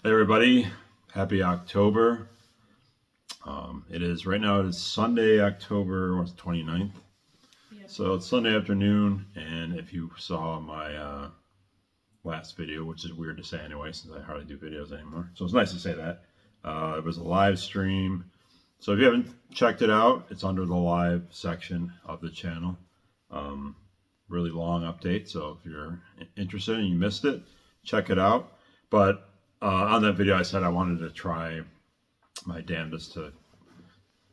Hey everybody, happy October. It is right now, it is Sunday, October 29th. Yep. So it's Sunday afternoon, and if you saw my last video, which is weird to say anyway, since I hardly do videos anymore. So it's nice to say that. It was a live stream. So if you haven't checked it out, it's under the live section of the channel. Really long update, so if you're interested and you missed it, check it out. But on that video, I said I wanted to try my damnedest to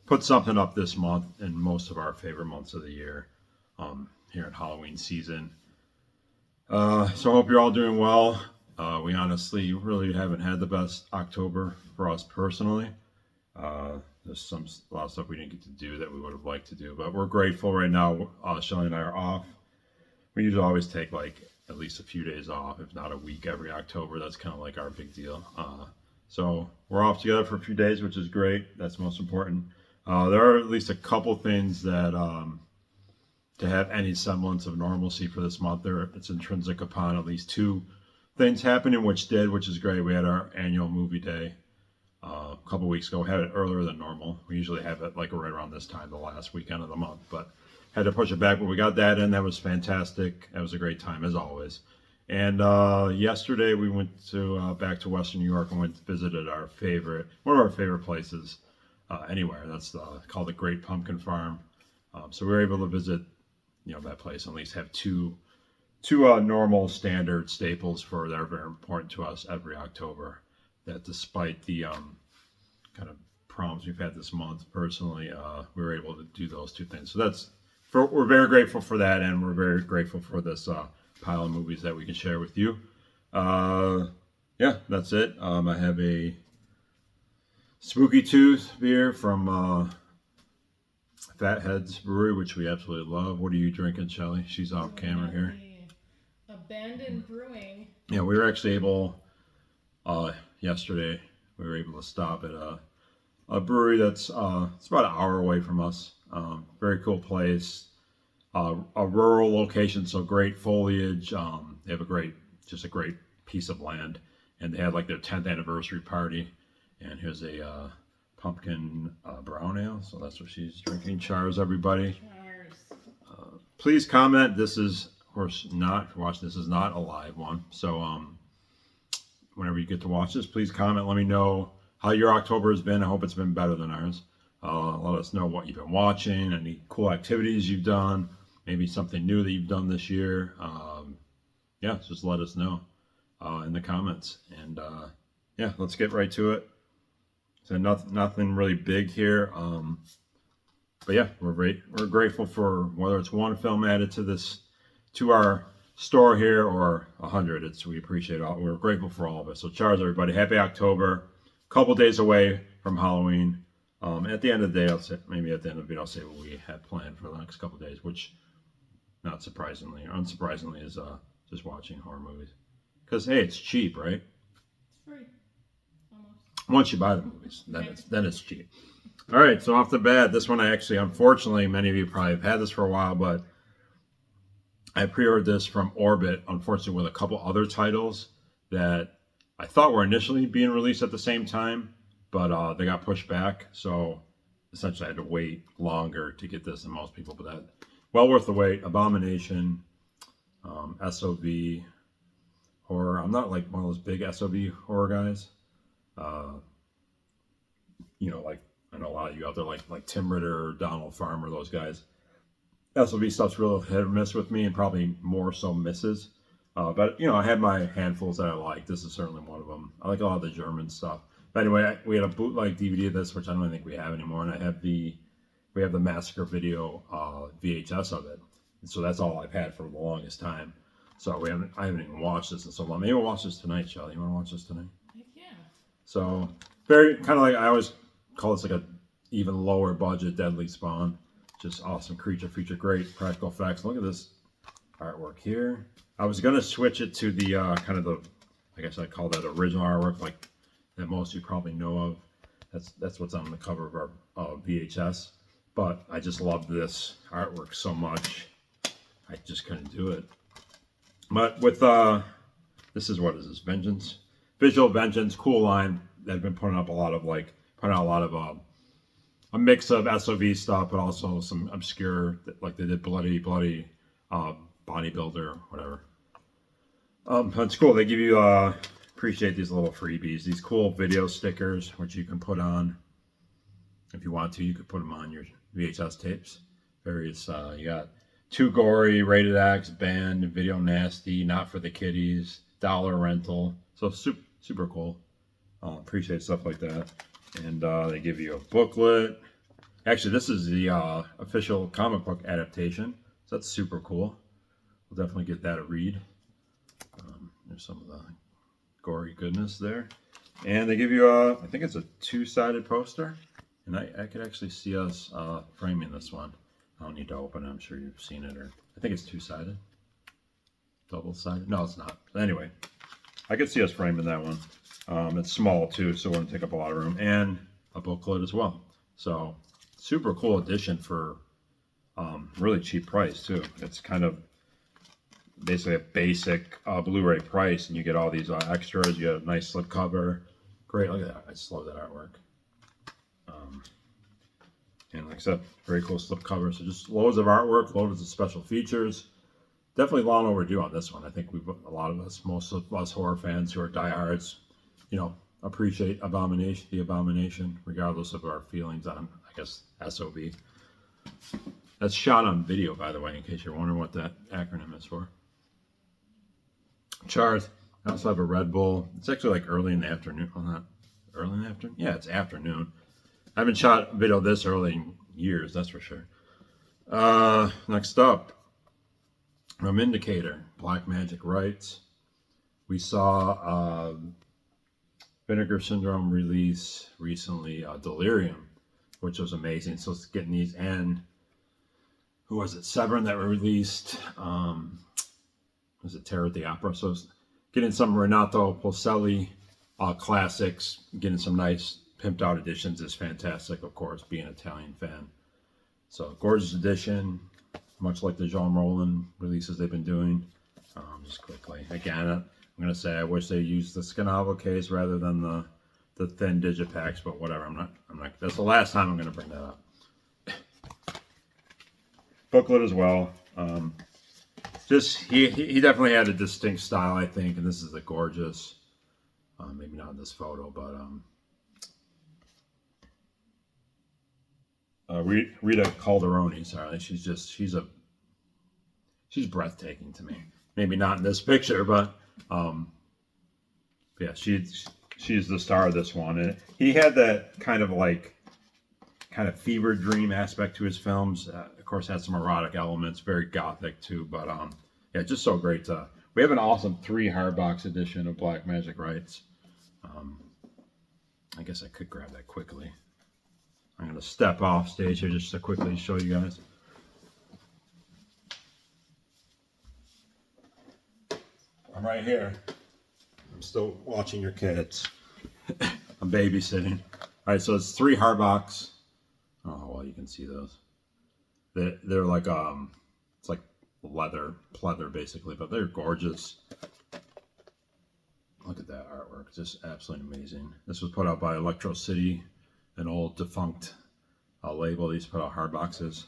put something up this month in most of our favorite months of the year here in Halloween season. So I hope you're all doing well. We honestly really haven't had the best October for us personally. There's a lot of stuff we didn't get to do that we would have liked to do, but we're grateful right now. Shelly and I are off. We usually always take like at least a few days off, if not a week every October. That's kind of like our big deal. So we're off together for a few days, which is great. That's most important. There are at least a couple things that to have any semblance of normalcy for this month. It's intrinsic upon at least two things happening, which is great. We had our annual movie day a couple weeks ago. We had it earlier than normal. We usually have it like right around this time, the last weekend of the month, but had to push it back. But we got that in. That was fantastic. That was a great time as always. And yesterday we went to back to Western New York and visited one of our favorite places anywhere. That's called the Great Pumpkin Farm. So we were able to visit, that place and at least have two normal standard staples that are very important to us every October. That despite the kind of problems we've had this month personally, we were able to do those two things. So we're very grateful for that, and we're very grateful for this pile of movies that we can share with you. Yeah, that's it. I have a Spooky Tooth beer from Fatheads Brewery, which we absolutely love. What are you drinking, Shelly? She's off camera here. Abandoned Brewing. Yeah, we were actually able, yesterday, we were able to stop at a brewery that's it's about an hour away from us. Very cool place. A rural location, so great foliage. They have a great piece of land, and they had like their 10th anniversary party. And here's a pumpkin brown ale, so that's what she's drinking. Cheers, everybody. Cheers. Please comment. This is, of course, not, if you're watching, this is not a live one. So whenever you get to watch this, please comment. Let me know how your October has been. I hope it's been better than ours. Let us know what you've been watching, any cool activities you've done, maybe something new that you've done this year. Yeah, just let us know in the comments. And yeah, let's get right to it. So nothing really big here. But yeah, we're grateful for whether it's one film added to our store here or 100. We appreciate all. We're grateful for all of it. So cheers, everybody. Happy October. Couple days away from Halloween. At the end of the day, maybe at the end of it, I'll say what we have planned for the next couple of days, which, not surprisingly or unsurprisingly, is just watching horror movies. Because hey, it's cheap, right? It's free. Almost. Once you buy the movies, then it's cheap. All right, so off the bat, this one I actually, unfortunately, many of you probably have had this for a while, but I pre-ordered this from Orbit, unfortunately, with a couple other titles that I thought were initially being released at the same time, but they got pushed back. So essentially, I had to wait longer to get this than most people, but that well worth the wait. Abomination, SOV horror. I'm not like one of those big SOV horror guys. Like I know a lot of you out there like Tim Ritter, Donald Farmer, those guys. SOV stuff's real hit or miss with me, and probably more so misses. But I had my handfuls that I like. This is certainly one of them. I like a lot of the German stuff. But anyway, we had a bootleg DVD of this, which I don't think we have anymore, and we have the Massacre Video VHS of it. And so that's all I've had for the longest time. So I haven't even watched this in so long. Maybe we'll watch this tonight, Shelly. You want to watch this tonight? Yeah. So very kind of like, I always call this like a even lower budget Deadly Spawn. Just awesome creature feature, great practical effects. Look at this artwork here. I was gonna switch it to the kind of I guess I call that original artwork, like that most of you probably know of. That's what's on the cover of our VHS. But I just love this artwork so much, I just couldn't do it. But with this is, what is this? Vengeance. Visual Vengeance, cool line. They've been putting out a lot of a mix of SOV stuff, but also some obscure, like they did Bloody Bodybuilder, whatever. It's cool. They give you appreciate these little freebies, these cool video stickers, which you can put on if you want to. You could put them on your VHS tapes. Various, you got Too Gory, Rated X, Banned, Video Nasty, Not for the Kiddies, Dollar Rental. So super cool. Appreciate stuff like that. And they give you a booklet. Actually, this is the official comic book adaptation. So that's super cool. We'll definitely get that a read. There's some of the gory goodness there. And they give you I think it's a two-sided poster. And I could actually see us framing this one. I don't need to open it. I'm sure you've seen it. Or I think it's two-sided. Double-sided. No, it's not. Anyway, I could see us framing that one. It's small too, so it wouldn't take up a lot of room. And a booklet as well. So super cool edition for really cheap price too. It's kind of basically a basic Blu-ray price, and you get all these extras. You get a nice slipcover. Great, look at that. I just love that artwork. And like I said, very cool slipcover. So just loads of artwork, loads of special features. Definitely long overdue on this one. I think a lot of us, most of us horror fans who are diehards, appreciate the Abomination, regardless of our feelings on, I guess, SOV. That's shot on video, by the way, in case you're wondering what that acronym is for. Chart. I also have a Red Bull. It's actually like early in the afternoon. Well, not early in the afternoon? Yeah, it's afternoon. I haven't shot video this early in years, that's for sure. Next up, Indicator, Black Magic Rights. We saw Vinegar Syndrome release recently, Delirium, which was amazing. So it's getting these, and who was it? Severn that were released. Was it Terror at the Opera? So it's getting some Renato Polselli classics, getting some nice pimped out editions is fantastic, of course, being an Italian fan. So gorgeous edition, much like the Jean Rollin releases they've been doing. Just quickly, again, I'm gonna say I wish they used the Scanavo case rather than the thin digipacks, but whatever. I'm not. That's the last time I'm gonna bring that up. Booklet as well. Just he definitely had a distinct style, I think, and this is a gorgeous. Maybe not in this photo, but Rita Calderoni. Sorry, she's breathtaking to me. Maybe not in this picture, but yeah, she's the star of this one. And he had that kind of fever dream aspect to his films. Of course, had some erotic elements, very gothic too. But yeah, just so great. We have an awesome 3 hardbox edition of Black Magic Rights. I guess I could grab that quickly. I'm going to step off stage here just to quickly show you guys. I'm right here. I'm still watching your kids. I'm babysitting. All right, so it's 3 hardbox. Oh, well, you can see those. They're like it's like pleather basically, but they're gorgeous. Look at that artwork, just absolutely amazing. This was put out by Electro City, an old defunct label. These put out hard boxes.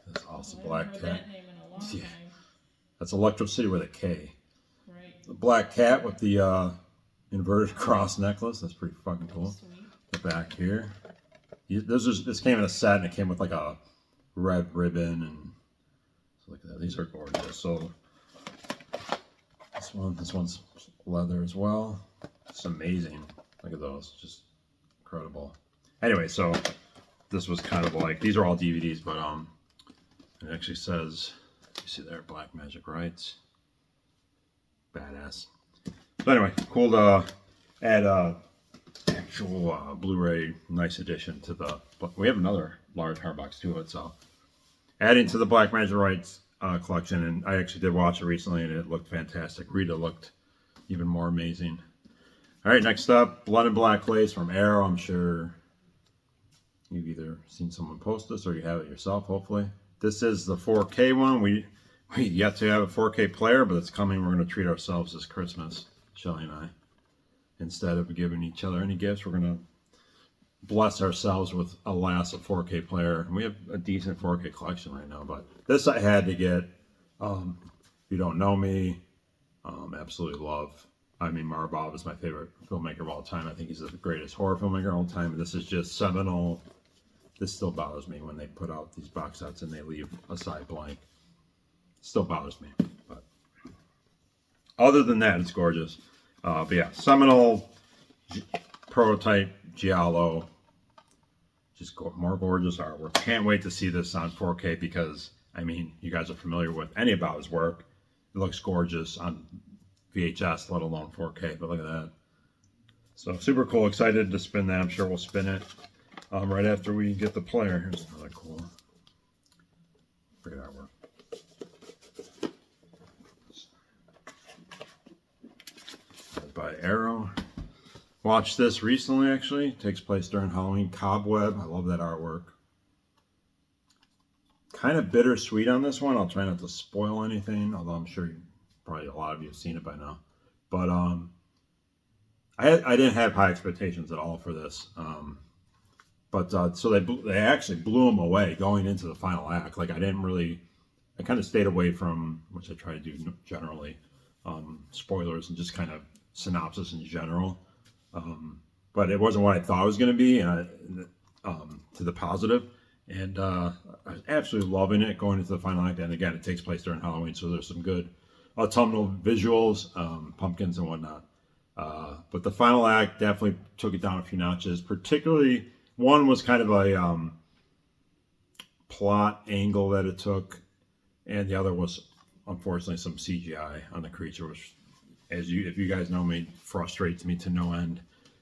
That's also Black Cat. That name in a long time. That's Electro City with a K. Right. The Black Cat with the inverted cross necklace. That's pretty fucking cool. Sweet. The back here. This came in a set, and it came with like a red ribbon, and so look at that. These are gorgeous. So this one's leather as well. It's amazing. Look at those, just incredible. Anyway, so this was kind of like, these are all DVDs, but it actually says, you see there, Black Magic Rights. Badass. So anyway, cool to add actual Blu-ray nice addition to the. We have another large hardbox to it, so adding to the Black Magic Rights collection. And I actually did watch it recently, and it looked fantastic. Rita looked even more amazing. All right, next up, Blood and Black Lace from Arrow. I'm sure you've either seen someone post this or you have it yourself, hopefully. This is the 4K one. We yet to have a 4K player, but it's coming. We're going to treat ourselves this Christmas, Shelly and I. instead of giving each other any gifts, we're gonna bless ourselves with a last 4K player. And we have a decent 4K collection right now, but this I had to get. If you don't know me, absolutely love. I mean, Marbov is my favorite filmmaker of all time. I think he's the greatest horror filmmaker of all time. And this is just seminal. This still bothers me when they put out these box sets and they leave a side blank. Still bothers me. But other than that, it's gorgeous. But yeah, seminal prototype Giallo. Just more gorgeous artwork. Can't wait to see this on 4K because, I mean, you guys are familiar with any about his work. It looks gorgeous on VHS, let alone 4K. But look at that. So super cool. Excited to spin that. I'm sure we'll spin it right after we get the player. Here's another cool. Great artwork. That's by Arrow. Watched this recently, actually. It takes place during Halloween. Cobweb. I love that artwork. Kind of bittersweet on this one. I'll try not to spoil anything, although I'm sure probably a lot of you have seen it by now. But I didn't have high expectations at all for this. So they actually blew them away going into the final act. Like I kind of stayed away from, which I try to do generally, spoilers and just kind of synopsis in general. But it wasn't what I thought it was going to be, and to the positive. And I was absolutely loving it going into the final act. And again, it takes place during Halloween, so there's some good autumnal visuals, pumpkins and whatnot. But the final act definitely took it down a few notches. Particularly, one was kind of a plot angle that it took, and the other was unfortunately some CGI on the creature, which, if you guys know me, frustrates me to no end.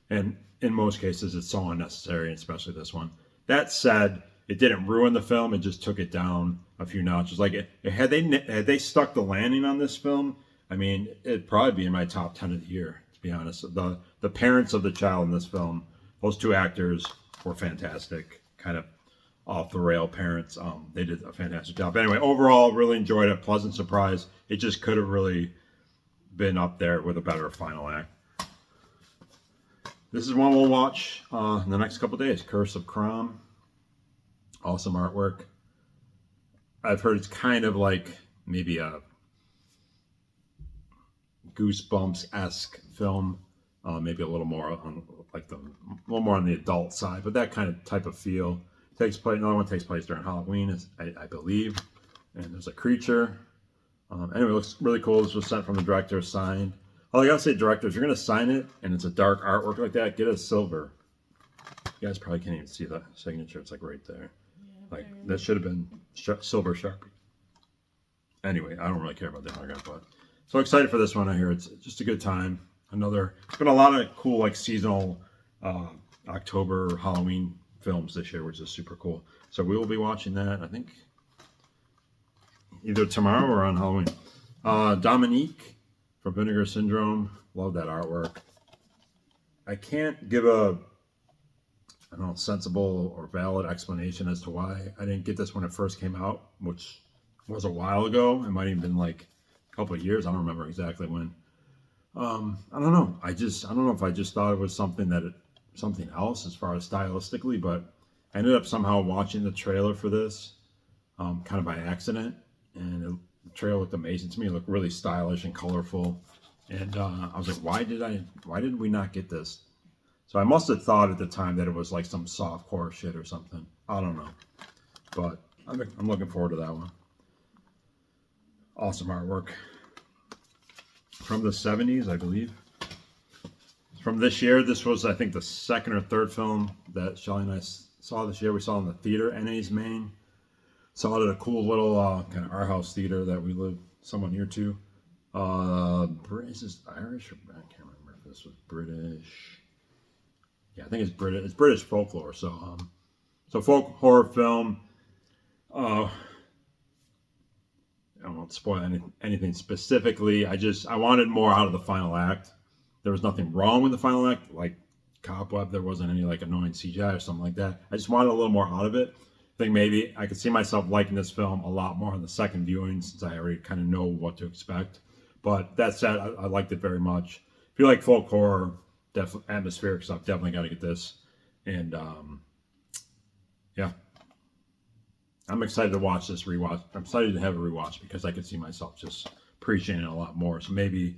And in most cases, it's so unnecessary, and especially this one. That said, it didn't ruin the film. It just took it down a few notches. Like, had they stuck the landing on this film, I mean, it'd probably be in my top 10 of the year, to be honest. The parents of the child in this film, those two actors were fantastic. Kind of off the rail parents. They did a fantastic job. Anyway, overall, really enjoyed it. Pleasant surprise. It just could have really been up there with a better final act. This is one we'll watch in the next couple days. Curse of Crom. Awesome artwork. I've heard it's kind of like maybe a Goosebumps-esque film, maybe a little more on the adult side, but that kind of type of feel. Another one takes place during Halloween, I believe, and there's a creature. Anyway, it looks really cool. This was sent from the director, signed. Oh, I gotta say, director, if you're gonna sign it and it's a dark artwork like that, get a silver. You guys probably can't even see the signature. It's like right there. Like that should have been silver Sharpie. Anyway, I don't really care about the autograph, but so excited for this one. I hear it's just a good time. It's been a lot of cool like seasonal October Halloween films this year, which is super cool. So we will be watching that, I think, either tomorrow or on Halloween. Dominique from Vinegar Syndrome. Love that artwork. I can't give a sensible or valid explanation as to why I didn't get this when it first came out, which was a while ago. It might have been like a couple of years. I don't remember exactly when. I don't know. I don't know if I just thought it was something else as far as stylistically, but I ended up somehow watching the trailer for this, kind of by accident, and the trailer looked amazing to me. It looked really stylish and colorful, and I was like, why did we not get this? So I must have thought at the time that it was like some soft core shit or something. I don't know. But I'm looking forward to that one. Awesome artwork. From the 70s, I believe. From this year, this was, I think, the second or third film that Shelly and I saw this year. We saw in the theater, NA's Maine. Saw it at a cool little kind of art house theater that we live somewhat near to. Is this Irish? I can't remember if this was British. Yeah, I think it's British. It's British folklore. So, folk horror film. I won't spoil anything specifically. I wanted more out of the final act. There was nothing wrong with the final act, like Cobweb. There wasn't any like annoying CGI or something like that. I just wanted a little more out of it. I think maybe I could see myself liking this film a lot more on the second viewing since I already kind of know what to expect. But that said, I liked it very much. If you like folk horror, definitely atmospheric stuff. Definitely got to get this. And yeah, I'm excited to watch this rewatch. I'm excited to have a rewatch because I could see myself just appreciating it a lot more. So maybe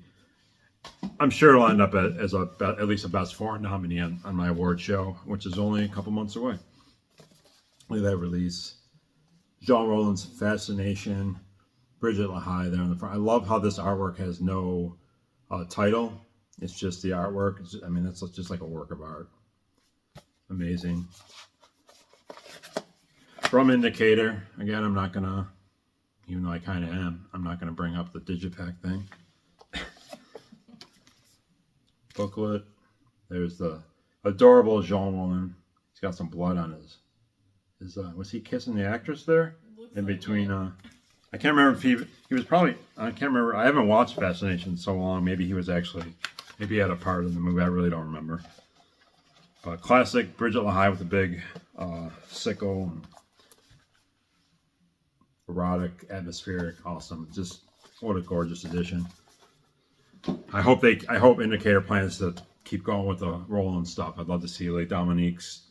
I'm sure it'll end up as at least a best foreign nominee on my award show, which is only a couple months away. Look at that release. Jean Rollins' Fascination, Bridget LaHaye there in the front. I love how this artwork has no title. It's just the artwork. I mean, that's just like a work of art. Amazing. From Indicator, again, I'm not gonna, even though I kind of am, I'm not gonna bring up the Digipack thing. Booklet. There's the adorable Jean Rollin. He's got some blood on his was he kissing the actress there? In between, I can't remember if he was probably, I can't remember, I haven't watched Fascination in so long, maybe he had a part in the movie, I really don't remember. But classic Bridget LaHaye with the big sickle, erotic, atmospheric, awesome, just what a gorgeous edition. I hope Indicator plans to keep going with the Roland stuff. I'd love to see like Dominique's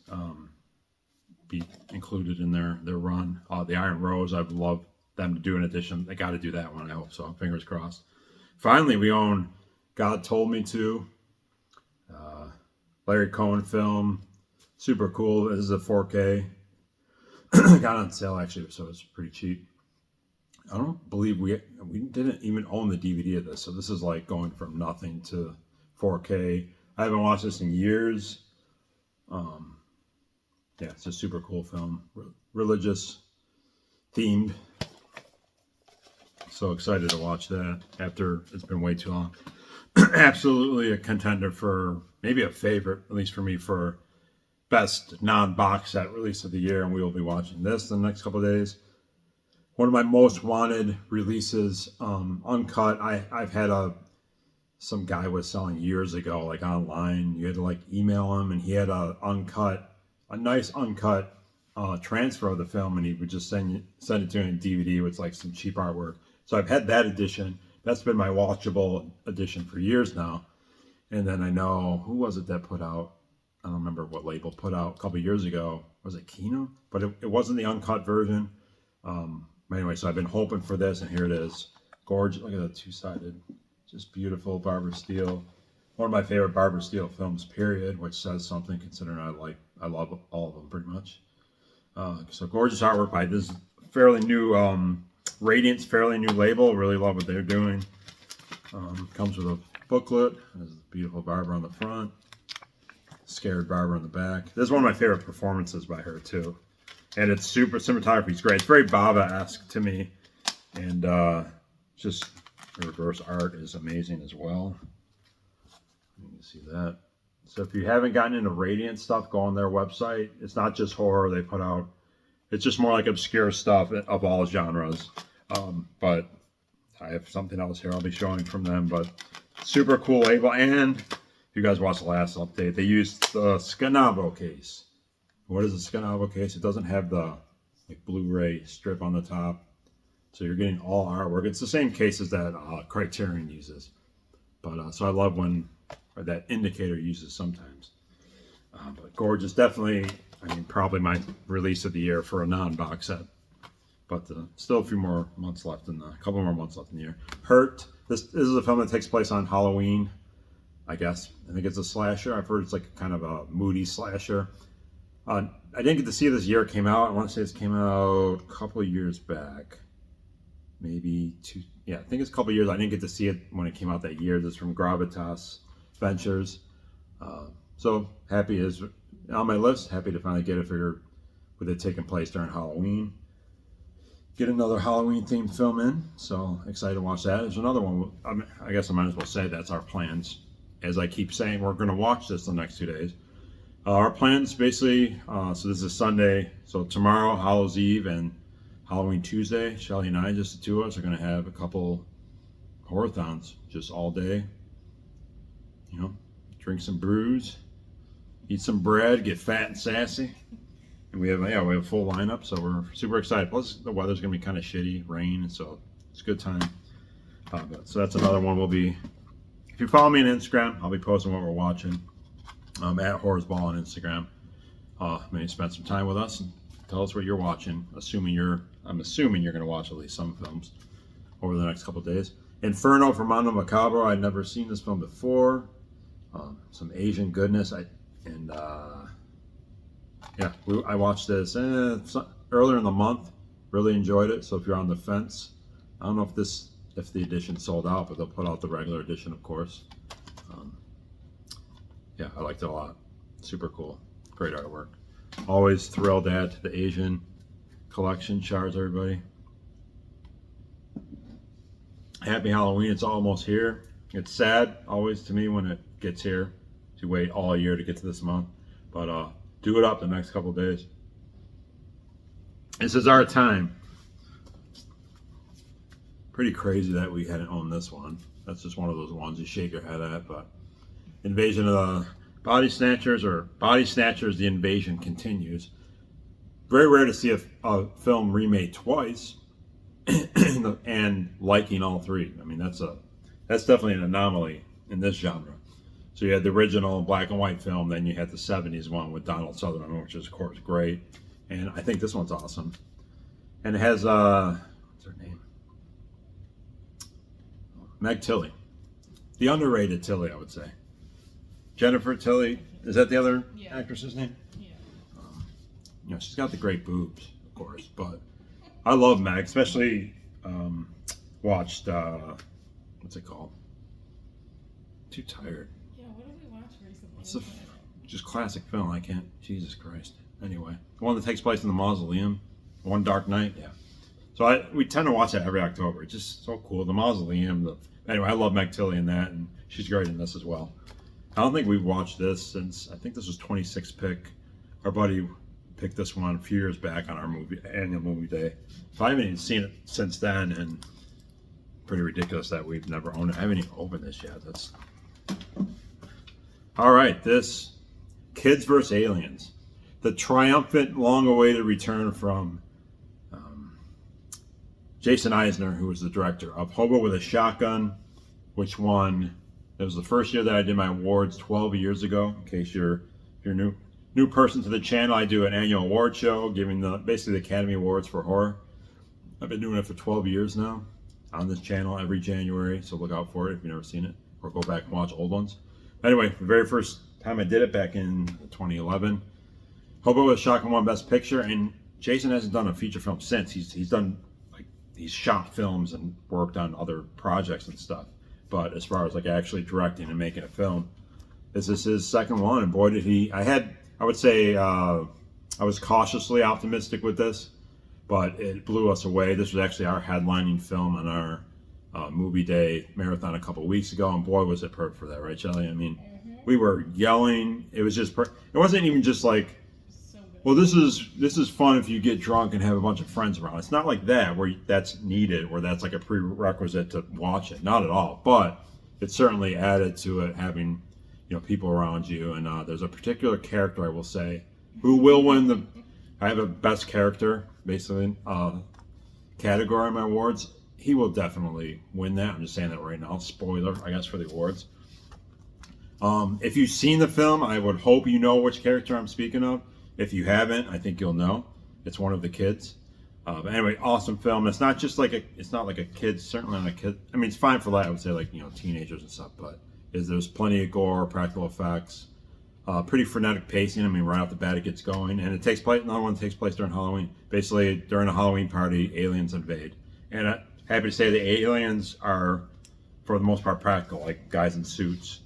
be included in their run. The Iron Rose, I'd love them to do an edition. They got to do that one. I hope so. Fingers crossed. Finally, we own God Told Me To. Larry Cohen film. Super cool. This is a 4K. Got on sale actually, so it's pretty cheap. I don't believe we didn't even own the DVD of this, so this is like going from nothing to 4K. I haven't watched this in years. Yeah, it's a super cool film, religious themed. So excited to watch that after it's been way too long. Absolutely a contender for maybe a favorite, at least for me, for best non-box set release of the year, and we will be watching this in the next couple of days. One of my most wanted releases, uncut. I've had some guy was selling years ago, like online. You had to like email him, and he had a nice uncut transfer of the film, and he would just send it to you in DVD with like some cheap artwork. So I've had that edition. That's been my watchable edition for years now. And then I know, who was it that put out? I don't remember what label put out a couple years ago. Was it Kino? But it wasn't the uncut version. Anyway, so I've been hoping for this, and here it is. Gorgeous. Look at the two-sided. Just beautiful Barbara Steele. One of my favorite Barbara Steele films, period, which says something considering I love all of them pretty much. So gorgeous artwork by this fairly new Radiant's fairly new label. Really love what they're doing. Comes with a booklet. There's a beautiful Barbara on the front. Scared Barbara on the back. This is one of my favorite performances by her too. And it's super, cinematography is great. It's very Bava-esque to me. And just the reverse art is amazing as well. You can see that. So if you haven't gotten into Radiant stuff, go on their website. It's not just horror they put out. It's just more like obscure stuff of all genres. But I have something else here I'll be showing from them. But super cool label. And if you guys watched the last update, they used the Scanavo case. What is a Scanavo case? It doesn't have the like Blu-ray strip on the top. So you're getting all artwork. It's the same cases that Criterion uses. But so I love when that Indicator uses sometimes. But gorgeous, definitely. I mean, probably my release of the year for a non-box set. But still a few more months left a couple more months left in the year. Hurt. This is a film that takes place on Halloween, I guess. I think it's a slasher. I've heard it's like kind of a moody slasher. I didn't get to see it this year it came out. I want to say this came out a couple of years back. Maybe two. Yeah, I think it's a couple of years. I didn't get to see it when it came out that year. This is from Gravitas Ventures. So happy is on my list. Happy to finally get it. Figured with it taking place during Halloween, get another Halloween themed film in. So excited to watch that. There's another one. I guess I might as well say that's our plans. As I keep saying, we're going to watch this the next 2 days. Our plans basically, so this is Sunday. So tomorrow, Hallows Eve, and Halloween Tuesday, Shelly and I, just the two of us, are going to have a couple horror-thons just all day. You know, drink some brews, eat some bread, get fat and sassy. And we have a full lineup, so we're super excited. Plus, the weather's going to be kind of shitty, rain, so it's a good time. So that's another one we'll be, if you follow me on Instagram, I'll be posting what we're watching. At Horrors Ball on Instagram. Maybe spend some time with us and tell us what you're watching. I'm assuming you're going to watch at least some films over the next couple of days. Inferno from Mondo Macabro. I'd never seen this film before. Some Asian goodness. I watched this earlier in the month. Really enjoyed it. So if you're on the fence, I don't know if the edition sold out, but they'll put out the regular edition, of course. Yeah, I liked it a lot. Super cool. Great artwork. Always thrilled to add to the Asian collection. Shards, everybody. Happy Halloween. It's almost here. It's sad always to me when it gets here to wait all year to get to this month. But do it up the next couple of days. This is our time. Pretty crazy that we hadn't owned this one. That's just one of those ones you shake your head at. But Invasion of the Body Snatchers, or Body Snatchers, The Invasion continues. Very rare to see a film remade twice and liking all three. I mean, that's definitely an anomaly in this genre. So you had the original black and white film, then you had the 70s one with Donald Sutherland, which is of course great. And I think this one's awesome. And it has what's her name? Meg Tilly. The underrated Tilly, I would say. Jennifer Tilly, is that the other actress's name? Yeah. She's got the great boobs, of course, but I love Meg, especially watched, what's it called? Too tired. Yeah, what did we watch recently? It's just classic film. I can't, Jesus Christ. Anyway, the one that takes place in the Mausoleum, One Dark Night, yeah. So we tend to watch that every October. It's just so cool. The Mausoleum, anyway, I love Meg Tilly in that, and she's great in this as well. I don't think we've watched this since, I think this was 26 pick. Our buddy picked this one a few years back on our annual movie day. So I haven't even seen it since then, and pretty ridiculous that we've never owned it. I haven't even opened this yet. All right, this Kids vs. Aliens. The triumphant, long-awaited return from Jason Eisner, who was the director of Hobo with a Shotgun, which won. It was the first year that I did my awards 12 years ago. In case you're a new person to the channel, I do an annual award show giving basically the Academy Awards for horror. I've been doing it for 12 years now on this channel every January, so look out for it if you've never seen it, or go back and watch old ones. Anyway, the very first time I did it back in 2011, Hobo with a Shotgun won Best Picture, and Jason hasn't done a feature film since. He's done, like, he's shot films and worked on other projects and stuff. But as far as like actually directing and making a film, this is his second one, and boy did he! I would say I was cautiously optimistic with this, but it blew us away. This was actually our headlining film on our movie day marathon a couple of weeks ago, and boy was it perfect for that, right, Shelly? I mean, we were yelling. It was just it wasn't even just like, So good. well, this is fun if you get drunk and have a bunch of friends around. It's not like that where that's needed, where that's like a prerequisite to watch it. Not at all. But it certainly added to it having, people around you. And there's a particular character, I will say, who will win I have a best character basically category in my awards. He will definitely win that. I'm just saying that right now. Spoiler, I guess, for the awards. If you've seen the film, I would hope you know which character I'm speaking of. If you haven't, I think you'll know. It's one of the kids. But anyway, awesome film. It's not just like it's not like a kid, certainly not a kid. I mean, it's fine for that. I would say like, teenagers and stuff, but there's plenty of gore, practical effects, pretty frenetic pacing. I mean, right off the bat, it gets going, and another one takes place during Halloween. Basically, during a Halloween party, aliens invade. And I'm happy to say the aliens are, for the most part, practical, like guys in suits.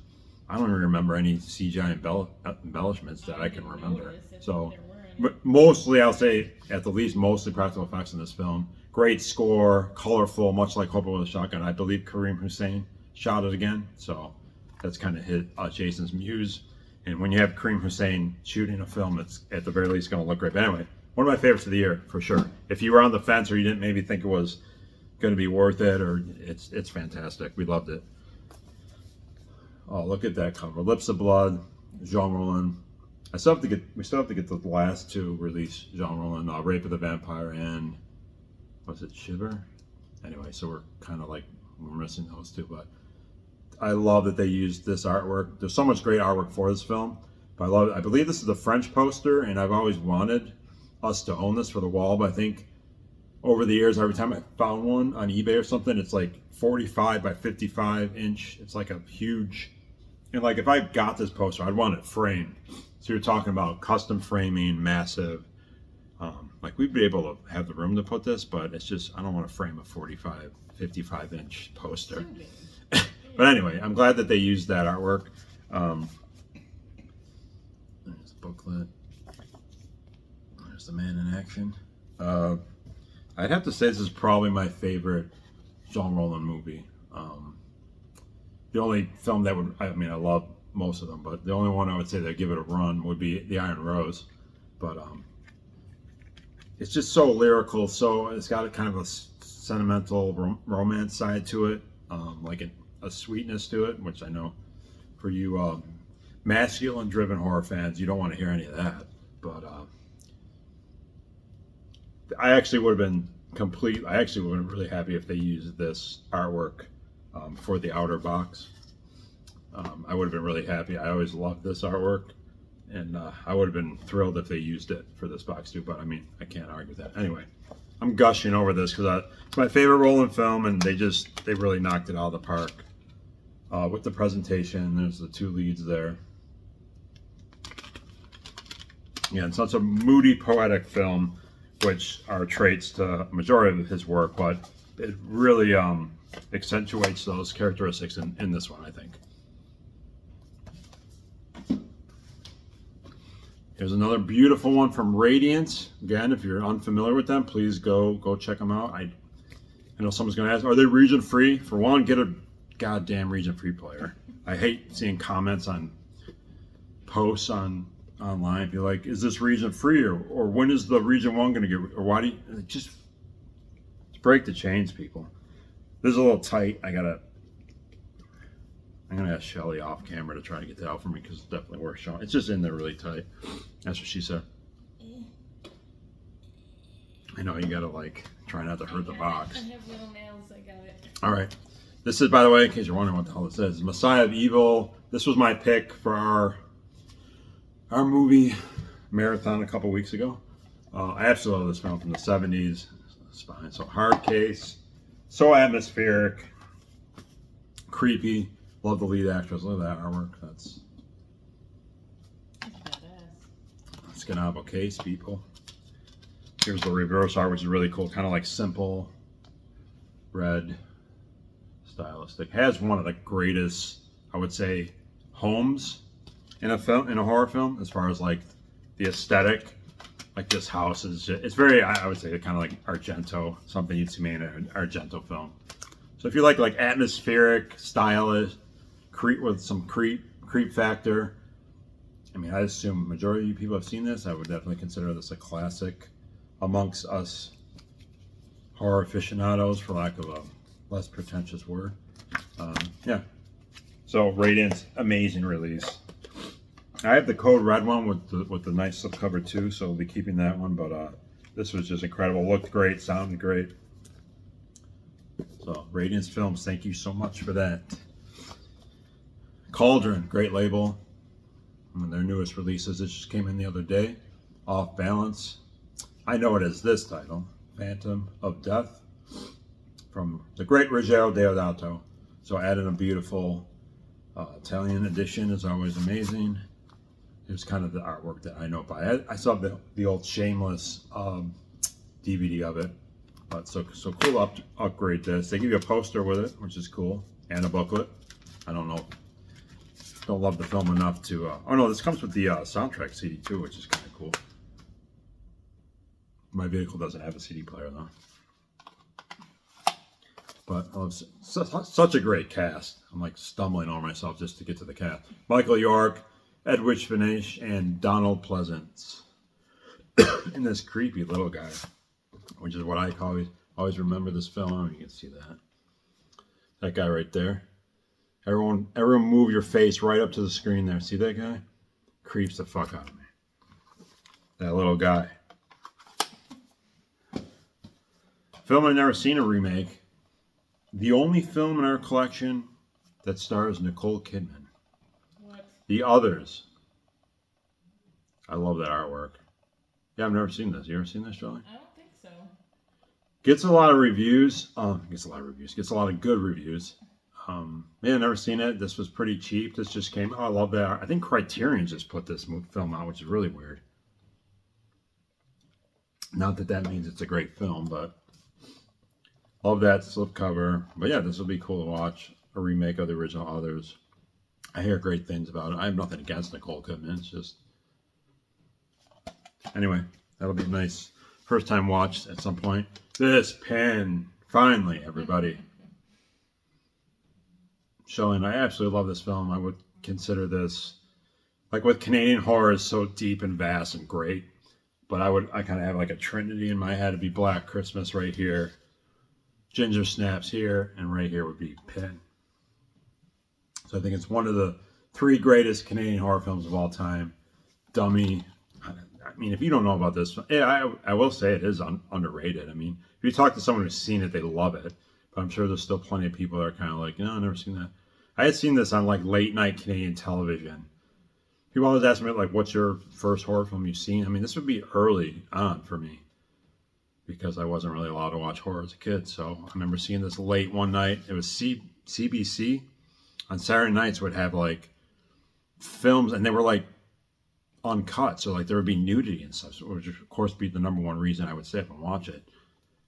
I don't even remember any CGI embellishments that I can remember. So, but mostly, I'll say, at the least, mostly practical effects in this film. Great score, colorful, much like Hobo with a Shotgun. I believe Kareem Hussein shot it again. So that's kind of hit Jason's muse. And when you have Kareem Hussein shooting a film, it's at the very least going to look great. But anyway, one of my favorites of the year, for sure. If you were on the fence or you didn't maybe think it was going to be worth it, or it's fantastic. We loved it. Oh, look at that cover. Lips of Blood, Jean Rollin. We still have to get the last two released. Jean Rollin, Rape of the Vampire, and was it Shiver? Anyway, so we're missing those two, but I love that they used this artwork. There's so much great artwork for this film. But I love it. I believe this is the French poster, and I've always wanted us to own this for the wall. But I think over the years, every time I found one on eBay or something, it's like 45 by 55 inch. It's like a huge, and like if I got this poster, I'd want it framed. So you're talking about custom framing, massive. Like we'd be able to have the room to put this, but it's just, I don't want to frame a 45, 55 inch poster. But anyway, I'm glad that they used that artwork. There's the booklet. There's the man in action. I'd have to say this is probably my favorite Jean Rollin movie. The only film that would, I mean, I love most of them, but the only one I would say that give it a run would be The Iron Rose. But it's just so lyrical, so it's got a kind of a sentimental romance side to it, like a sweetness to it, which I know for you masculine-driven horror fans, you don't want to hear any of that. But I actually would have been really happy if they used this artwork for the outer box. I would have been really happy. I always loved this artwork, and I would have been thrilled if they used it for this box too. But I mean, I can't argue with that. Anyway, I'm gushing over this because it's my favorite Rollin film, and they really knocked it out of the park with the presentation. There's the two leads there. Yeah, and so it's a moody, poetic film, which are traits to a majority of his work, but it really accentuates those characteristics in this one, I think. Here's another beautiful one from Radiance. Again, if you're unfamiliar with them, please go check them out. I know someone's going to ask, are they region free? For one, get a goddamn region free player. I hate seeing comments on posts online be like, is this region free, or when is the region 1 going to get, or why do you just break the chains, people. This is a little tight. I'm gonna ask Shelly off camera to try to get that out for me, because it's definitely worth showing. It's just in there really tight. That's what she said. I know, you gotta like try not to hurt the box. I have little nails, I got it. All right, this is, by the way, in case you're wondering what the hell this is, Messiah of Evil. This was my pick for our movie marathon a couple weeks ago. I absolutely love this film from the 70s. Spine, so hard case, so atmospheric, creepy. Love the lead actress. Look at that artwork. That's badass. Scanavo case, people. Here's the reverse art, which is really cool. Kind of like simple, red, stylistic. Has one of the greatest, I would say, homes in a horror film, as far as like the aesthetic. Like this house is just, it's very, I would say, kind of like Argento, something you'd see in an Argento film. So if you like atmospheric, stylish, with some creep factor, I mean, I assume majority of you people have seen this. I would definitely consider this a classic amongst us horror aficionados, for lack of a less pretentious word. Yeah. So Radiance, amazing release. I have the Code Red one with the nice slipcover too, so we'll be keeping that one. But this was just incredible. Looked great, sounded great. So Radiance Films, thank you so much for that. Cauldron, great label. One of their newest releases. This just came in the other day. Off Balance. I know it as this title, Phantom of Death, from the great Ruggero Deodato. So added a beautiful Italian edition is always amazing. Here's kind of the artwork that I know by. I saw the old Shameless DVD of it, but so cool to upgrade this. They give you a poster with it, which is cool, and a booklet. I don't love the film enough to. Oh no, this comes with the soundtrack CD too, which is kind of cool. My vehicle doesn't have a CD player though. But I love such a great cast. I'm like stumbling over myself just to get to the cast. Michael York, Edwidge Finish, and Donald Pleasance. And this creepy little guy, which is what I always remember this film. Oh, you can see that. That guy right there. Everyone move your face right up to the screen there. See that guy? Creeps the fuck out of me. That little guy. Film I've never seen a remake. The only film in our collection that stars Nicole Kidman. What? The others I love that artwork. Yeah, I've never seen this. You ever seen this, Shelley? I don't think so. Gets a lot of reviews. Gets a lot of reviews. Gets a lot of good reviews. Yeah, never seen it. This was pretty cheap. This just came. Oh, I love that. I think Criterion just put this film out, which is really weird. Not that that means it's a great film, but love that slipcover. But yeah, this will be cool to watch. A remake of the original Others. I hear great things about it. I have nothing against Nicole Kidman. It's just anyway, that'll be nice. First time watched at some point. This pen, finally, everybody. Showing, I absolutely love this film. I would consider this, like with Canadian horror, is so deep and vast and great. But I kind of have like a trinity in my head. It'd be Black Christmas right here, Ginger Snaps here, and right here would be Pen. So I think it's one of the 3 greatest Canadian horror films of all time. Dummy. I mean, if you don't know about this, yeah, I will say it is underrated. I mean, if you talk to someone who's seen it, they love it. But I'm sure there's still plenty of people that are kind of like, no, I've never seen that. I had seen this on like late night Canadian television. People always ask me like, what's your first horror film you've seen? I mean, this would be early on for me because I wasn't really allowed to watch horror as a kid. So I remember seeing this late one night. It was CBC. On Saturday nights would have like films, and they were like uncut, so like there would be nudity and stuff, which would of course be the number one reason I would sit up and watch it,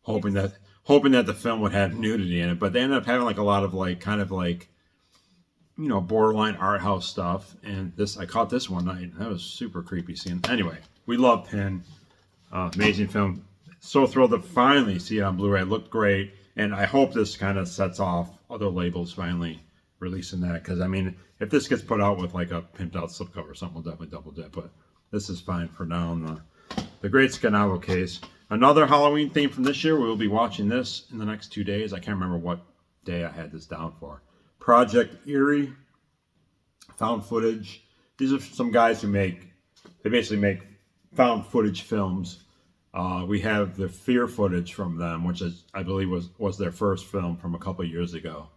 hoping that the film would have nudity in it. But they ended up having like a lot of like kind of like, you know, borderline art house stuff. And this, I caught this one night. That was super creepy scene. Anyway, we love Pen. Amazing film. So thrilled to finally see it on Blu-ray. It looked great, and I hope this kind of sets off other labels finally releasing that, because I mean, if this gets put out with like a pimped out slipcover or something, we'll definitely double dip. But this is fine for now. In the Great Skenazo case, another Halloween theme from this year. We will be watching this in the next 2 days. I can't remember what day I had this down for. Project Eerie, found footage. These are some guys who basically make found footage films. We have the Fear footage from them, which is, I believe was their first film from a couple of years ago.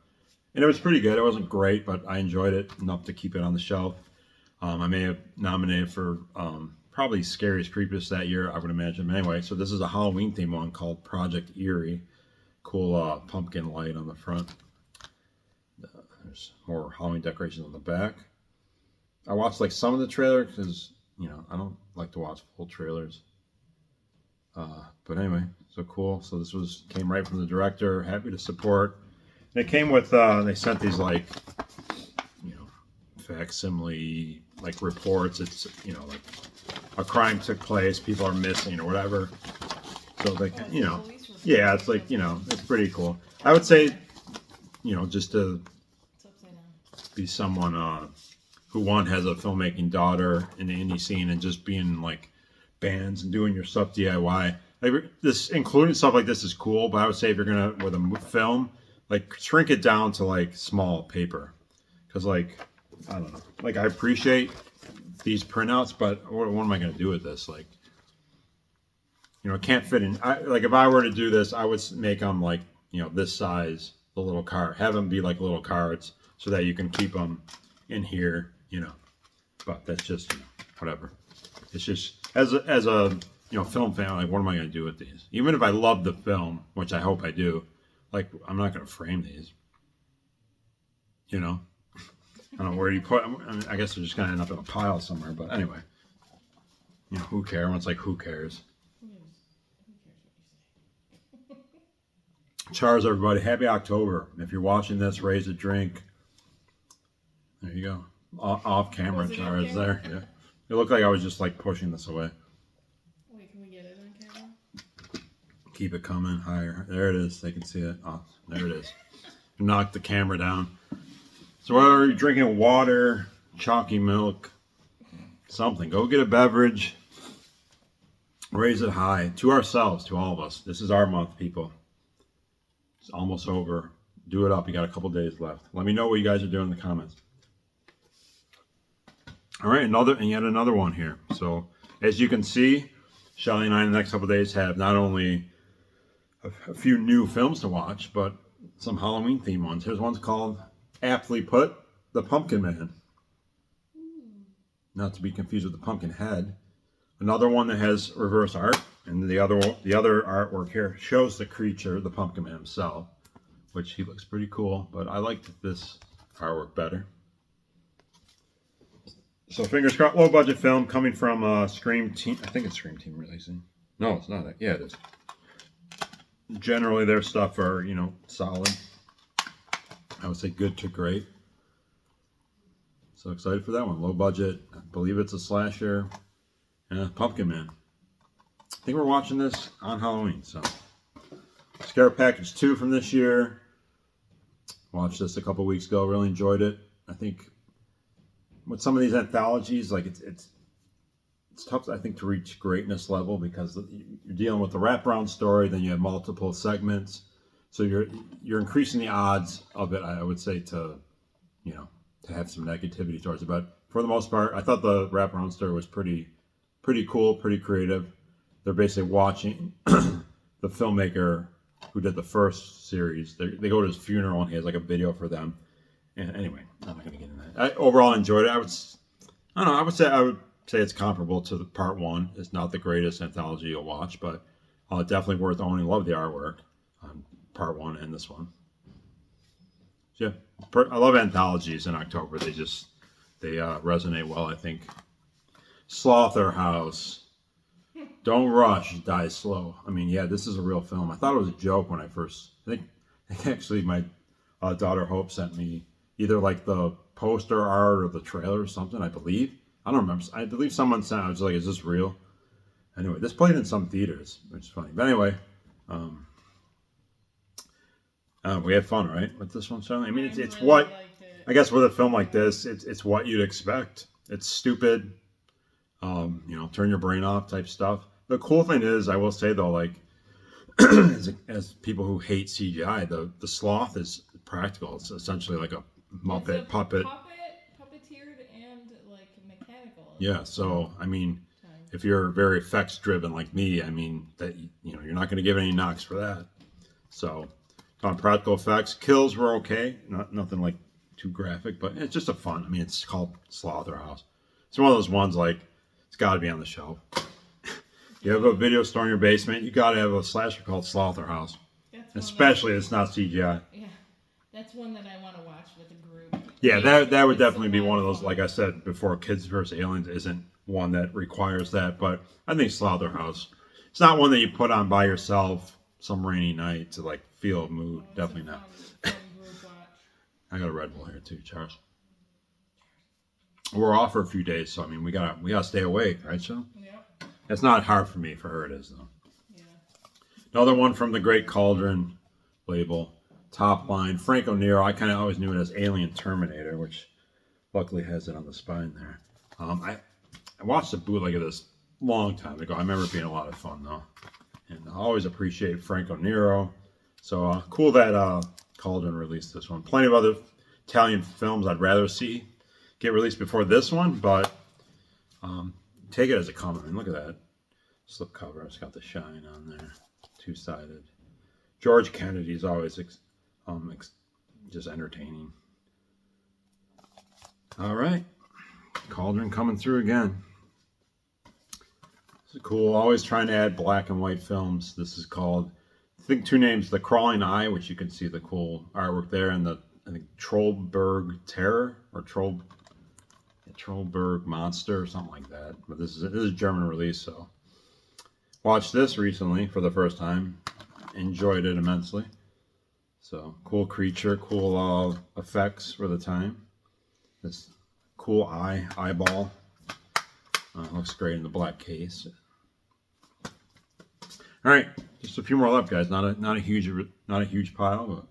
And it was pretty good. It wasn't great, but I enjoyed it enough to keep it on the shelf. I may have nominated for probably Scariest Creepiest that year, I would imagine. Anyway, so this is a Halloween theme one called Project Eerie. Cool pumpkin light on the front. There's more Halloween decorations on the back. I watched like some of the trailer because, you know, I don't like to watch full trailers. But anyway, so cool. So this came right from the director. Happy to support. And it came with, they sent these like, you know, facsimile like reports. It's, you know, like a crime took place, people are missing or whatever. So they can, you know, yeah, it's like, you know, it's pretty cool. I would say, you know, just to be someone who has a filmmaking daughter in the indie scene and just being like bands and doing your stuff DIY. Like this, including stuff like this is cool, but I would say if you're gonna with a film, like shrink it down to like small paper, because like I don't know, like I appreciate these printouts, but what am I gonna do with this? Like, you know, it can't fit in. Like if I were to do this, I would make them like, you know, this size, the little card, have them be like little cards so that you can keep them in here, you know. But that's just, you know, whatever. It's just as a you know, film fan, like what am I going to do with these? Even if I love the film, which I hope I do, like I'm not going to frame these. You know, I don't know where you put. I mean, I guess they're just going to end up in a pile somewhere. But anyway, you know, who cares? Everyone's like, who cares? Cheers, everybody! Happy October! If you're watching this, raise a drink. There you go. Off camera, Cheers. There. Yeah. It looked like I was just like pushing this away. Wait, can we get it on camera? Keep it coming higher. There it is. They can see it. Oh, there it is. Knock the camera down. So whether you're drinking water, chalky milk, something, go get a beverage. Raise it high to ourselves, to all of us. This is our month, people. It's almost over. Do it up. You got a couple days left. Let me know what you guys are doing in the comments. All right, yet another one here. So as you can see, Shelly and I in the next couple of days have not only a few new films to watch, but some Halloween themed ones. Here's one's called, aptly put, The Pumpkin Man. Not to be confused with The Pumpkin Head. Another one that has reverse art, and the other artwork here shows the creature, the Pumpkin Man himself, which he looks pretty cool. But I liked this artwork better. So fingers crossed, low budget film coming from Scream Team. I think it's Scream Team releasing. No, it's not. Yeah, it is. Generally, their stuff are, you know, solid. I would say good to great. So excited for that one. Low budget. I believe it's a slasher. And Pumpkin Man. I think we're watching this on Halloween. So Scare Package 2 from this year. Watched this a couple weeks ago. Really enjoyed it. I think with some of these anthologies, like it's tough, I think, to reach greatness level because you're dealing with the wraparound story, then you have multiple segments, so you're increasing the odds of it. I would say to, you know, to have some negativity towards it, but for the most part, I thought the wraparound story was pretty cool, pretty creative. They're basically watching the filmmaker who did the first series. They go to his funeral and he has like a video for them. And anyway, I'm not gonna get into that. I overall enjoyed it. I would say it's comparable to the part one. It's not the greatest anthology you'll watch, but definitely worth owning. Love the artwork on part one and this one. So yeah, I love anthologies in October. They resonate well, I think. Slaughterhouse. Don't rush, die slow. I mean, yeah, this is a real film. I thought it was a joke when I think actually my daughter Hope sent me either like the poster art or the trailer or something, I believe. I don't remember. I believe someone sent. I was like, "Is this real?" Anyway, this played in some theaters, which is funny. But anyway, we had fun, right, with this one. Certainly. I mean, it's really what it. I guess with a film like this, it's what you'd expect. It's stupid, you know, turn your brain off type stuff. The cool thing is, I will say though, like as people who hate CGI, the sloth is practical. It's essentially like a Muppet puppet. Puppeteered and like mechanical. Yeah, so I mean, if you're very effects driven like me, I mean that you know you're not going to give any knocks for that. So on practical effects, kills were okay, nothing like too graphic, but it's just a fun. I mean, it's called Slaughterhouse. It's one of those ones like it's got to be on the shelf. You have a video store in your basement, you got to have a slasher called Slaughterhouse. Especially it's not CGI. Yeah, that's one that I want to watch with a group. Yeah, that would definitely be one of those. Like I said before, Kids vs. Aliens isn't one that requires that, but I think Slaughterhouse. It's not one that you put on by yourself some rainy night to like feel a mood. Definitely not. Fun group watch. I got a Red Bull here too, Charles. We're off for a few days, so I mean we gotta stay awake, right? So Yep. it's not hard for me. For her, it is though. Yeah. Another one from the Great Cauldron label. Top line, Franco Nero. I kind of always knew it as Alien Terminator, which luckily has it on the spine there. I watched a bootleg of this long time ago. I remember it being a lot of fun though, and I always appreciate Franco Nero. So cool that Cauldron released this one. Plenty of other Italian films I'd rather see get released before this one, but take it as it comes. I mean, look at that slip cover. It's got the shine on there, two-sided. George Kennedy's always just entertaining. All right, Cauldron coming through again. This is cool. Always trying to add black and white films. This is called, I think, two names: The Crawling Eye, which you can see the cool artwork there, and I think Trollberg Terror or Trollberg Monster or something like that. But this is a German release, so watched this recently for the first time. Enjoyed it immensely. So cool creature, cool effects for the time. This cool eyeball. Looks great in the black case. All right, just a few more left, guys. Not a huge pile,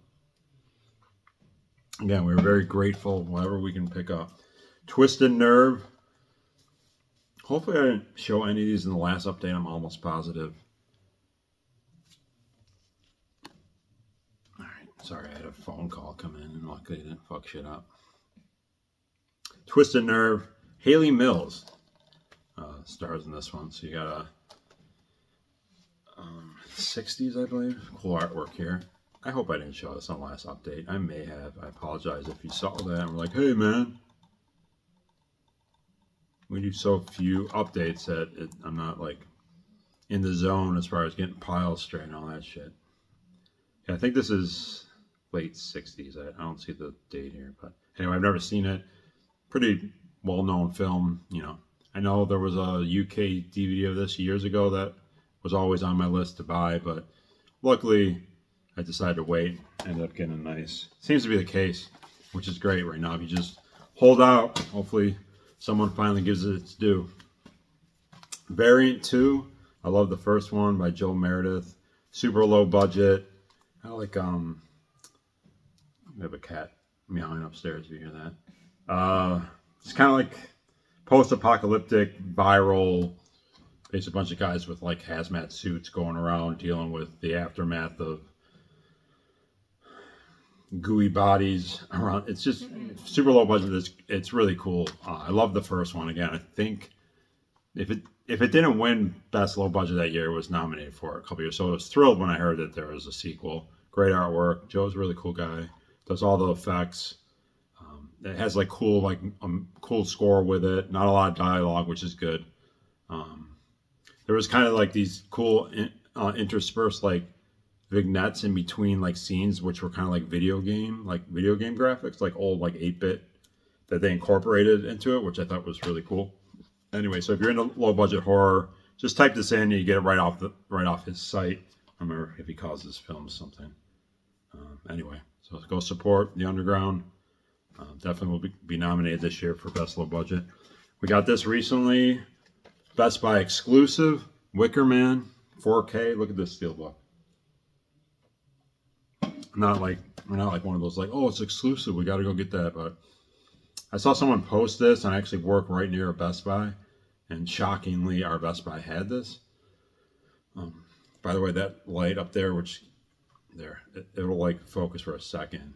but again, we're very grateful whatever we can pick up. Twisted Nerve. Hopefully I didn't show any of these in the last update. I'm almost positive. All right, sorry, I had a phone call come in, and luckily it didn't fuck shit up. Twisted Nerve. Haley Mills stars in this one. So you got a 60s, I believe. Cool artwork here. I hope I didn't show this on the last update. I may have. I apologize if you saw that and were like, hey, man. we do so few updates that I'm not like in the zone as far as getting piles straight and all that shit. Yeah, I think this is late 60s. I don't see the date here, but anyway, I've never seen it. Pretty well-known film, you know. I know there was a UK DVD of this years ago that was always on my list to buy, but luckily I decided to wait. Ended up getting a nice. Seems to be the case, which is great right now. If you just hold out, hopefully someone finally gives it its due. Variant 2, I love the first one by Joe Meredith. Super low budget. I like we have a cat meowing upstairs if you hear that. It's kind of like post-apocalyptic, viral, basically a bunch of guys with like hazmat suits going around dealing with the aftermath of gooey bodies around. It's just super low budget. It's really cool. I love the first one. Again, I think if it didn't win best low budget that year, it was nominated for it a couple years. So I was thrilled when I heard that there was a sequel. Great artwork. Joe's a really cool guy. Does all the effects. It has like cool cool score with it. Not a lot of dialogue, which is good. There was kind of like these cool interspersed like vignettes in between like scenes, which were kind of like video game graphics, like old like 8-bit that they incorporated into it, which I thought was really cool. Anyway, so if you're into low budget horror, just type this in and you get it right off his site. I don't remember if he calls his films something. Anyway, so go support The Underground. Definitely will be nominated this year for best low budget. We got this recently, Best Buy exclusive, Wicker Man, 4K. Look at this steelbook. We're not like one of those like, oh, it's exclusive, we got to go get that. But I saw someone post this, and I actually work right near a Best Buy, and shockingly, our Best Buy had this. By the way, that light up there, it'll like focus for a second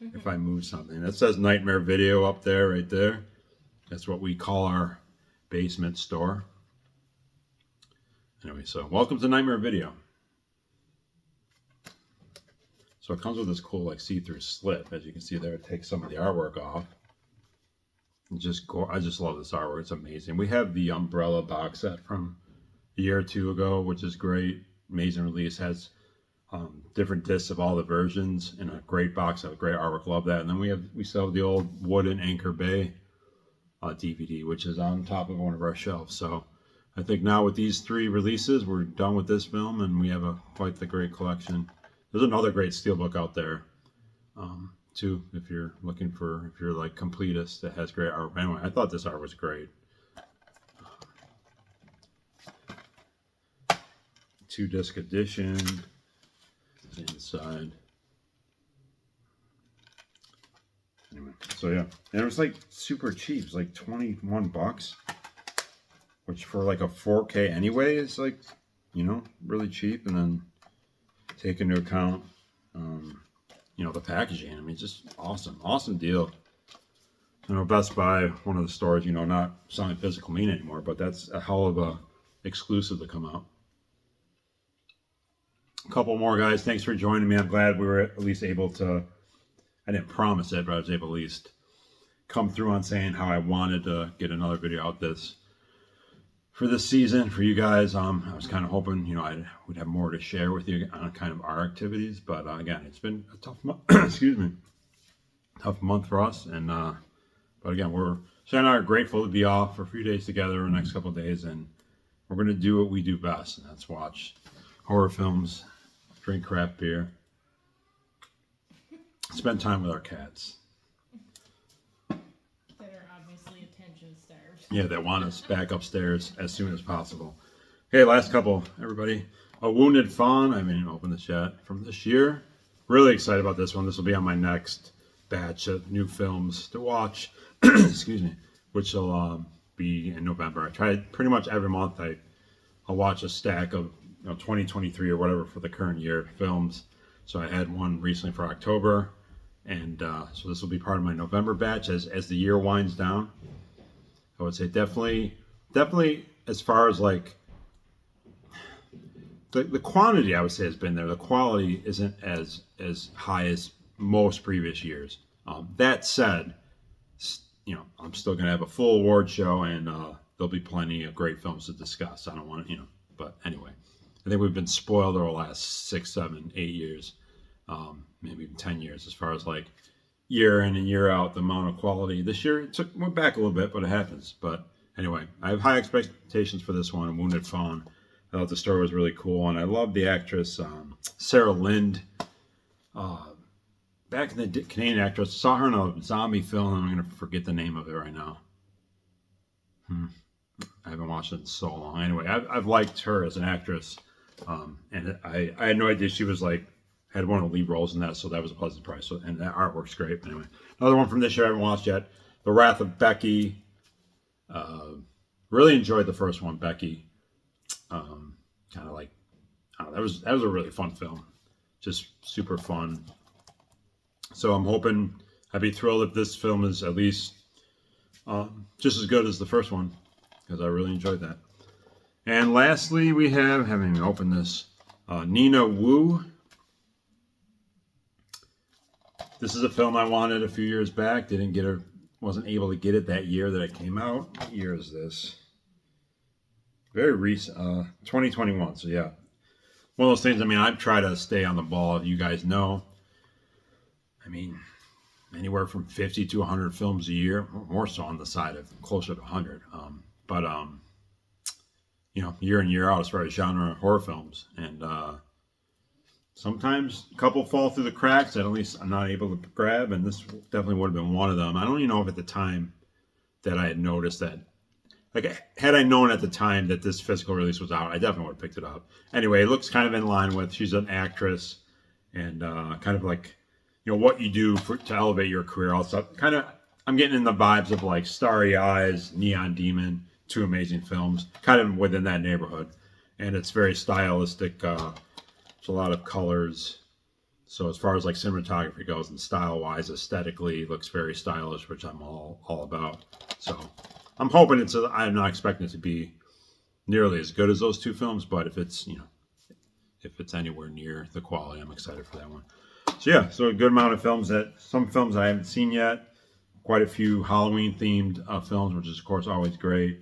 if I move something. That says Nightmare Video up there, right there. That's what we call our basement store. Anyway, so welcome to Nightmare Video. So it comes with this cool like see-through slip. As you can see there, it takes some of the artwork off. I just love this artwork. It's amazing. We have the Umbrella box set from a year or two ago, which is great. Amazing release. Has different discs of all the versions in a great box set with great artwork. Love that. And then we sell the old wooden Anchor Bay DVD, which is on top of one of our shelves. So I think now with these 3 releases, we're done with this film, and we have quite the great collection. There's another great steelbook out there, too, if you're like completist that has great art. Anyway, I thought this art was great. 2-disc edition. Inside. Anyway, so yeah, and it was like super cheap. It's like $21, which for like a 4K anyway is like, you know, really cheap. And then take into account, you know, the packaging. I mean, just awesome deal. You know, Best Buy, one of the stores, you know, not selling physical media anymore, but that's a hell of a exclusive to come out. A couple more, guys. Thanks for joining me. I'm glad we were at least able to, I didn't promise it, but I was able to at least come through on saying how I wanted to get another video out for this season for you guys. I was kind of hoping, you know, I would have more to share with you on kind of our activities, but again, it's been a tough month. Excuse me, tough month for us, and but again, Shannon and I are grateful to be off for a few days together in the next couple of days, and we're going to do what we do best, and that's watch horror films, drink craft beer, spend time with our cats. That are obviously attention starved. Yeah, that want us back upstairs as soon as possible. Hey, last couple, everybody. A Wounded Fawn, I mean, open the chat from this year. Really excited about this one. This will be on my next batch of new films to watch, excuse me, which will be in November. I try pretty much every month. I'll watch a stack of 2023 or whatever for the current year films. So I had one recently for October, and so this will be part of my November batch as the year winds down. I would say definitely as far as like the quantity, I would say, has been there. The quality isn't as high as most previous years. That said, I'm still going to have a full award show, and there'll be plenty of great films to discuss. I don't want to, but anyway, I think we've been spoiled over the last 6, 7, 8 years, maybe even 10 years, as far as like year in and year out, the amount of quality. This year it went back a little bit, but it happens. But anyway, I have high expectations for this one, Wounded Fawn. I thought the story was really cool, and I love the actress Sarah Lind. Back in the Canadian actress, saw her in a zombie film, and I'm going to forget the name of it right now. I haven't watched it in so long. Anyway, I've liked her as an actress, and I had no idea she was like had one of the lead roles in that, so that was a pleasant surprise. So, and that artwork's great. Anyway, another one from this year I haven't watched yet, The Wrath of Becky. Really enjoyed the first one, Becky. Kind of like, that was a really fun film, just super fun. So I'm hoping, I'd be thrilled if this film is at least just as good as the first one, because I really enjoyed that. And lastly, we haven't even opened this, Nina Wu. This is a film I wanted a few years back. Wasn't able to get it that year that it came out. What year is this? Very recent, 2021. So yeah, one of those things. I mean, I try to stay on the ball. You guys know. I mean, anywhere from 50 to 100 films a year, more so on the side of closer to 100. But year in, year out as far as genre horror films. And sometimes a couple fall through the cracks that at least I'm not able to grab, and this definitely would have been one of them. I don't even know if at the time that I had noticed that, like, had I known at the time that this physical release was out, I definitely would have picked it up. Anyway, it looks kind of in line with, she's an actress, and kind of like, what you do to elevate your career. Also, kind of, I'm getting in the vibes of like Starry Eyes, Neon Demon, two amazing films, kind of within that neighborhood. And it's very stylistic. There's a lot of colors. So as far as like cinematography goes and style-wise, aesthetically, it looks very stylish, which I'm all about. So I'm hoping I'm not expecting it to be nearly as good as those two films, but if it's, if it's anywhere near the quality, I'm excited for that one. So yeah, so a good amount of films some films I haven't seen yet. Quite a few Halloween themed films, which is of course always great.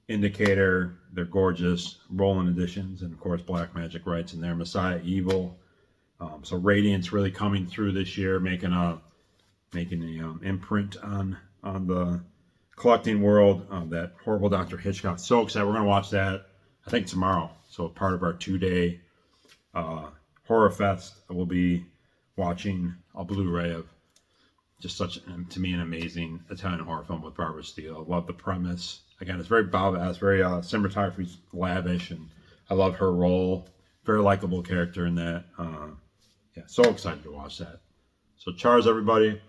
Indicator, they're gorgeous. Roland editions, and of course Black Magic Rights in there. Messiah Evil. So Radiant's really coming through this year, making a imprint on the collecting world. That horrible Dr. Hitchcock. So excited! We're gonna watch that, I think tomorrow. So part of our 2-day horror fest, we'll be watching a Blu-ray of just such, to me, an amazing Italian horror film with Barbara Steele. I love the premise. Again, it's very Bob-esque, very cinematography lavish, and I love her role. Very likable character in that. Yeah, so excited to watch that. So, Charles, everybody.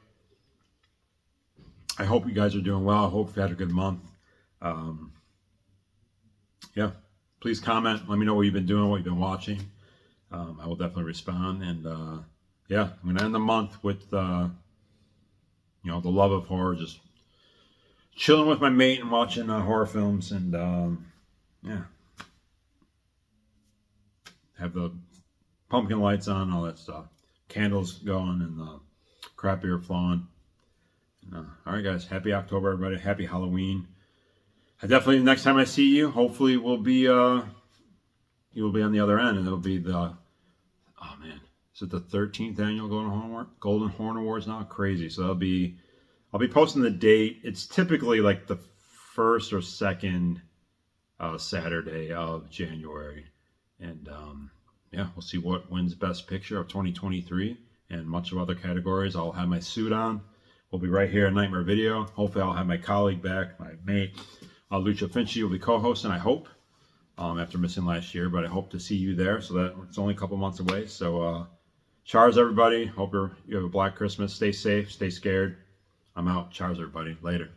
I hope you guys are doing well. I hope you've had a good month. Yeah, please comment. Let me know what you've been doing, what you've been watching. I will definitely respond. And yeah, I'm going to end the month with the love of horror, just chilling with my mate and watching horror films, and yeah, have the pumpkin lights on, all that stuff, candles going, and the crap beer flowing. All right, guys, happy October, everybody. Happy Halloween. I definitely, next time I see you, hopefully you will be on the other end, and it'll be oh man, is it the 13th annual Golden Horn Awards now? Crazy. So I'll be posting the date. It's typically like the first or second Saturday of January. And yeah, we'll see what wins Best Picture of 2023 and much of other categories. I'll have my suit on. We'll be right here at Nightmare Video. Hopefully I'll have my colleague back, my mate, Lucia Finchi will be co-hosting, I hope, after missing last year. But I hope to see you there. So that it's only a couple months away. So Chars, everybody. Hope you have a Black Christmas. Stay safe. Stay scared. I'm out. Chars, everybody. Later.